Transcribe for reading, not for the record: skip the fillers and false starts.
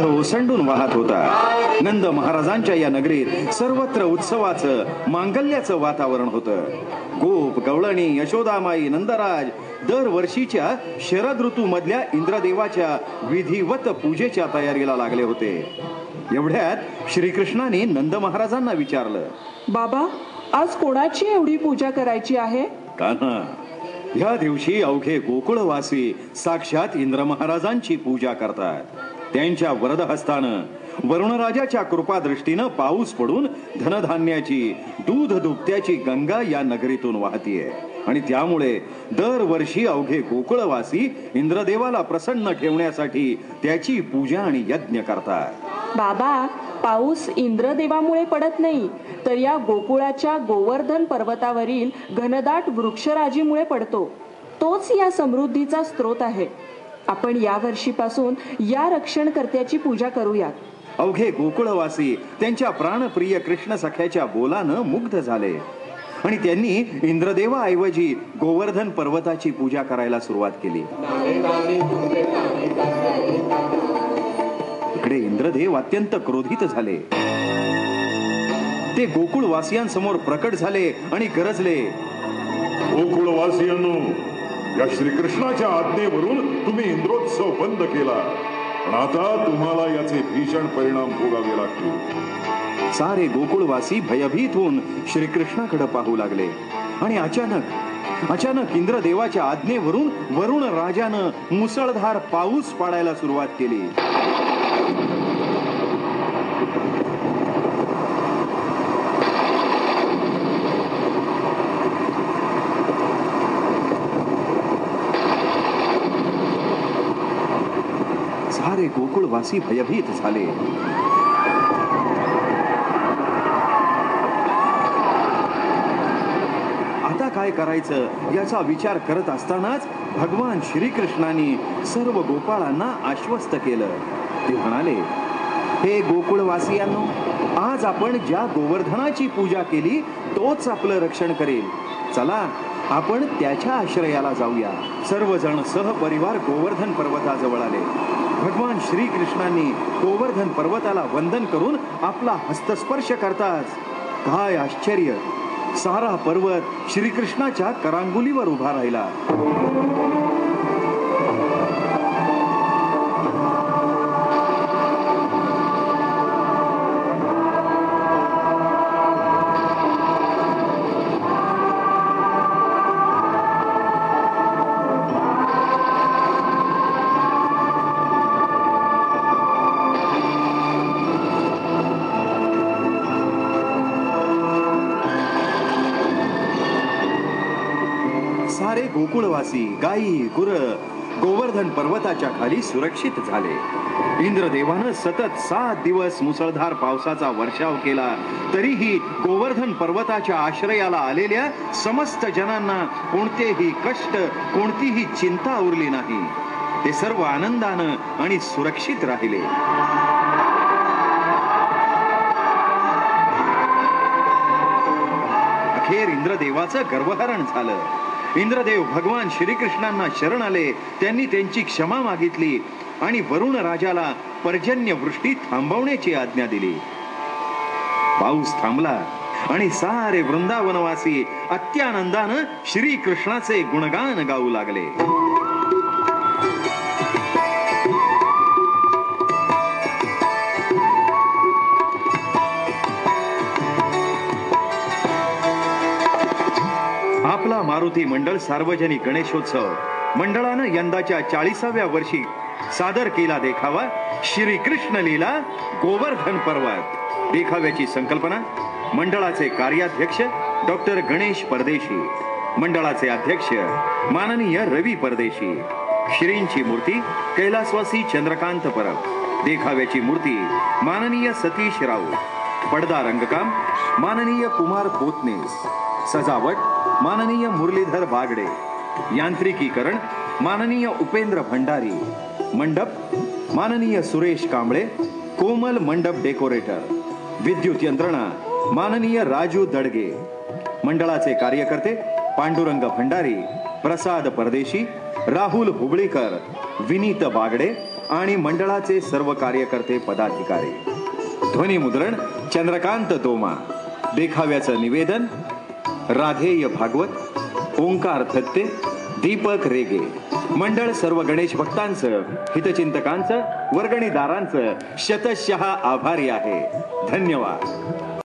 ओसंडून वाहत होता. नंद महाराजांच्या या नगरीत सर्वत्र उत्सवाचं मांगल्याचं वातावरण होतं. गोप गवळणी यशोदामाई नंदराज दरवर्षीच्या शरद ऋतू मधल्या इंद्रदेवाच्या विधिवत पूजेच्या तयारीला लागले होते. एवढ्यात श्रीकृष्णाने नंद महाराजांना विचारलं, बाबा, आज कोणाची एवढी पूजा करायची आहे? कान्हा, ह्या दिवशी अवघे गोकुळवासी साक्षात इंद्र महाराजांची पूजा करतात. त्यांच्या वरदहस्तानं वरुणराजाच्या कृपादृष्टीनं पाऊस पडून धनधान्याची दूध दुभत्याची गंगा या नगरीतून वाहतीये आणि त्यामुळे दरवर्षी अवघे गोकुळवासी इंद्रदेवाला प्रसन्न ठेवण्यासाठी त्याची पूजा आणि यज्ञ करतात. बाबा, पाऊस इंद्रदेवामुळे पडत नाही, तर या गोकुळाच्या गोवर्धन पर्वतावरील घनदाट वृक्षराजीमुळे पडतो. तोच या समृद्धीचा स्रोत आहे. आपण या वर्षीपासून या रक्षणकर्त्याची पूजा करूया. अवघे गोकुळवासी त्यांच्या प्राणप्रिय कृष्ण सख्याच्या बोलानं मुग्ध झाले आणि त्यांनी इंद्रदेवाऐवजी गोवर्धन पर्वताची पूजा करायला सुरुवात केली. इकडे इंद्रदेव अत्यंत क्रोधित झाले. ते गोकुळवासियांसमोर प्रकट झाले आणि गरजले, गोकुळवासियांनो, या श्रीकृष्णाच्या आज्ञेवरून तुम्ही इंद्रोत्सव बंद केला, पण आता तुम्हाला याचे भीषण परिणाम भोगावे लागतील. सारे गोकुळवासी भयभीत होऊन श्रीकृष्णाकडे पाहू लागले आणि अचानक इंद्रदेवाच्या आज्ञेवरून वरुण राजानं मुसळधार पाऊस पाडायला सुरुवात केली. सारे गोकुळवासी भयभीत झाले. आता काय करायचं याचा विचार करत असतानाच भगवान श्रीकृष्णाने सर्व गोपाळांना आश्वस्त केलं. ते म्हणाले, हे गोकुळवासियांनो, आज आपण ज्या गोवर्धनाची पूजा केली तोच आपलं रक्षण करेल. चला, आपण त्याच्या आश्रयाला जाऊया. सर्वजण सहपरिवार गोवर्धन पर्वताजवळ आले. भगवान श्रीकृष्णांनी गोवर्धन पर्वताला वंदन करून आपला हस्तस्पर्श करताच काय आश्चर्य, सारा पर्वत श्रीकृष्णाच्या करांगुलीवर उभा राहिला. सारे गोकुळवासी गायी गुर गोवर्धन पर्वताच्या खाली सुरक्षित झाले. इंद्रदेवानं सतत 7 दिवस मुसळधार पावसाचा वर्षाव केला, तरीही गोवर्धन पर्वताच्या आश्रयाला आलेल्या समस्त जनांना कोणतेही कष्ट, कोणतीही चिंता उरली नाही. ते सर्व आनंदानं आणि सुरक्षित राहिले. अखेर इंद्रदेवाचं गर्वहरण झालं. इंद्रदेव भगवान श्रीकृष्णांना शरण आले. त्यांनी त्यांची क्षमा मागितली आणि वरुण राजाला पर्जन्य वृष्टी थांबवण्याची आज्ञा दिली. पाऊस थांबला आणि सारे वृंदावनवासी अत्यानंदानं श्रीकृष्णाचे गुणगान गाऊ लागले. आपला मारुती मंडळ सार्वजनिक गणेशोत्सव मंडळानं यंदाच्या 40व्या वर्षी सादर केला देखावा श्रीकृष्ण लीला गोवर्धन पर्वत. देखाव्याची संकल्पना मंडळाचे कार्याध्यक्ष डॉक्टर गणेश परदेशी, मंडळाचे अध्यक्ष माननीय रवी परदेशी, श्रींची मूर्ती कैलासवासी चंद्रकांत परब, देखाव्याची मूर्ती माननीय सतीश राऊत, पडदा रंगकाम माननीय कुमार खोतनेस, सजावट माननीय मुरलीधर बागडे, यांत्रिकीकरण माननीय उपेंद्र भंडारी, मंडप माननीय सुरेश कांबळे, कोमल मंडप डेकोरेटर, विद्युत यंत्रणा माननीय राजू दडगे. मंडळाचे कार्यकर्ते पांडुरंग भंडारी, प्रसाद परदेशी, राहुल हुबळीकर, विनीत बागडे, आणि मंडळाचे सर्व कार्यकर्ते पदाधिकारी. ध्वनिमुद्रण चंद्रकांत दोमा. देखाव्याचं निवेदन राधेय भागवत, ओंकार थत्ते, दीपक रेगे. मंडळ सर्व गणेश भक्तांचं, हितचिंतकांचं, वर्गणीदारांचं शतशः आभारी आहे. धन्यवाद.